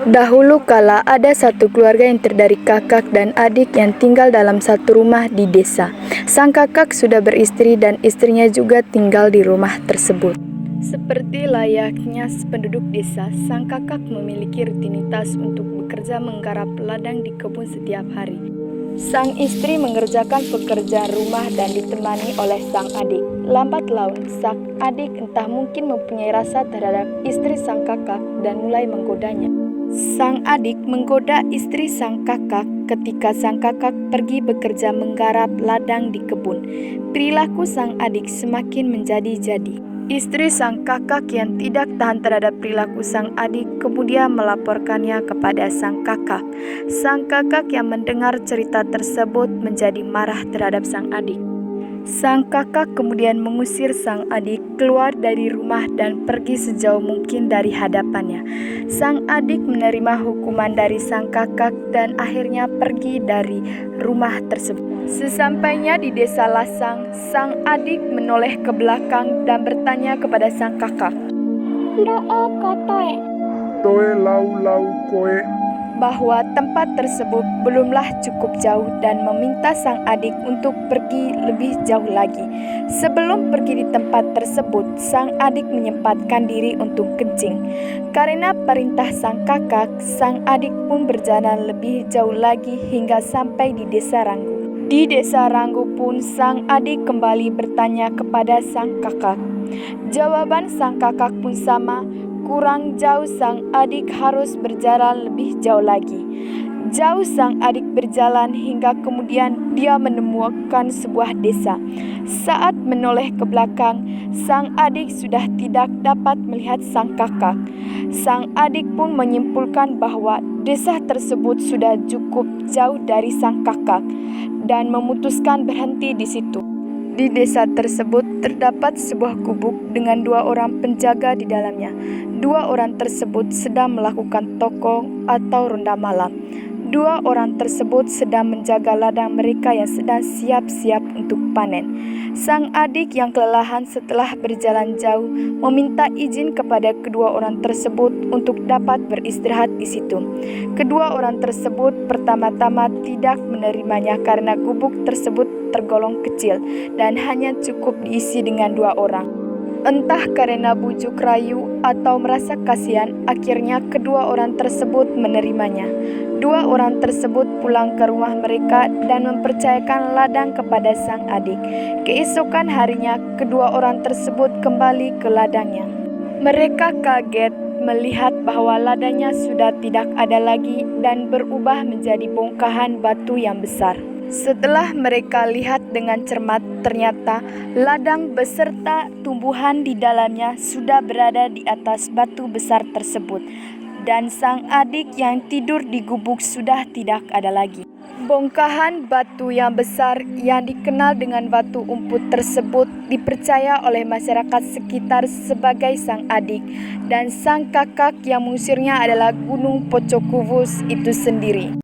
Dahulu kala ada satu keluarga yang terdiri kakak dan adik yang tinggal dalam satu rumah di desa. Sang kakak sudah beristri dan istrinya juga tinggal di rumah tersebut. Seperti layaknya penduduk desa, sang kakak memiliki rutinitas untuk bekerja menggarap ladang di kebun setiap hari. Sang istri mengerjakan pekerjaan rumah dan ditemani oleh sang adik. Lambat laun, sang adik entah mungkin mempunyai rasa terhadap istri sang kakak dan mulai menggodanya. Sang adik menggoda istri sang kakak ketika sang kakak pergi bekerja menggarap ladang di kebun. Perilaku sang adik semakin menjadi-jadi. Istri sang kakak yang tidak tahan terhadap perilaku sang adik kemudian melaporkannya kepada sang kakak. Sang kakak yang mendengar cerita tersebut menjadi marah terhadap sang adik. Sang kakak kemudian mengusir sang adik keluar dari rumah dan pergi sejauh mungkin dari hadapannya. Sang adik menerima hukuman dari sang kakak dan akhirnya pergi dari rumah tersebut. Sesampainya di desa Lasang, sang adik menoleh ke belakang dan bertanya kepada sang kakak, Doa kotoe. Toe lau koe. bahwa tempat tersebut belumlah cukup jauh dan meminta sang adik untuk pergi lebih jauh lagi. Sebelum pergi di tempat tersebut, sang adik menyempatkan diri untuk kencing. Karena perintah sang kakak, sang adik pun berjalan lebih jauh lagi hingga sampai di desa Ranggu. Di desa Ranggu pun sang adik kembali bertanya kepada sang kakak. Jawaban sang kakak pun sama. Kurang jauh sang adik harus berjalan lebih jauh lagi. Jauh sang adik berjalan hingga kemudian dia menemukan sebuah desa. Saat menoleh ke belakang, sang adik sudah tidak dapat melihat sang kakak. Sang adik pun menyimpulkan bahwa desa tersebut sudah cukup jauh dari sang kakak dan memutuskan berhenti di situ. Di desa tersebut terdapat sebuah gubuk dengan 2 orang penjaga di dalamnya. 2 orang tersebut sedang melakukan tokong atau ronda malam. 2 orang tersebut sedang menjaga ladang mereka yang sedang siap-siap untuk panen. Sang adik yang kelelahan setelah berjalan jauh meminta izin kepada kedua orang tersebut untuk dapat beristirahat di situ. Kedua orang tersebut pertama-tama tidak menerimanya karena gubuk tersebut tergolong kecil dan hanya cukup diisi dengan 2 orang. Entah karena bujuk rayu atau merasa kasihan, akhirnya kedua orang tersebut menerimanya. 2 orang tersebut pulang ke rumah mereka dan mempercayakan ladang kepada sang adik. Keesokan harinya, kedua orang tersebut kembali ke ladangnya. Mereka kaget melihat bahwa ladangnya sudah tidak ada lagi dan berubah menjadi bongkahan batu yang besar. Setelah mereka lihat dengan cermat, ternyata ladang beserta tumbuhan di dalamnya sudah berada di atas batu besar tersebut, dan sang adik yang tidur di gubuk sudah tidak ada lagi. Bongkahan batu yang besar yang dikenal dengan batu umput tersebut dipercaya oleh masyarakat sekitar sebagai sang adik, dan sang kakak yang mengusirnya adalah Gunung Pocokuvus itu sendiri.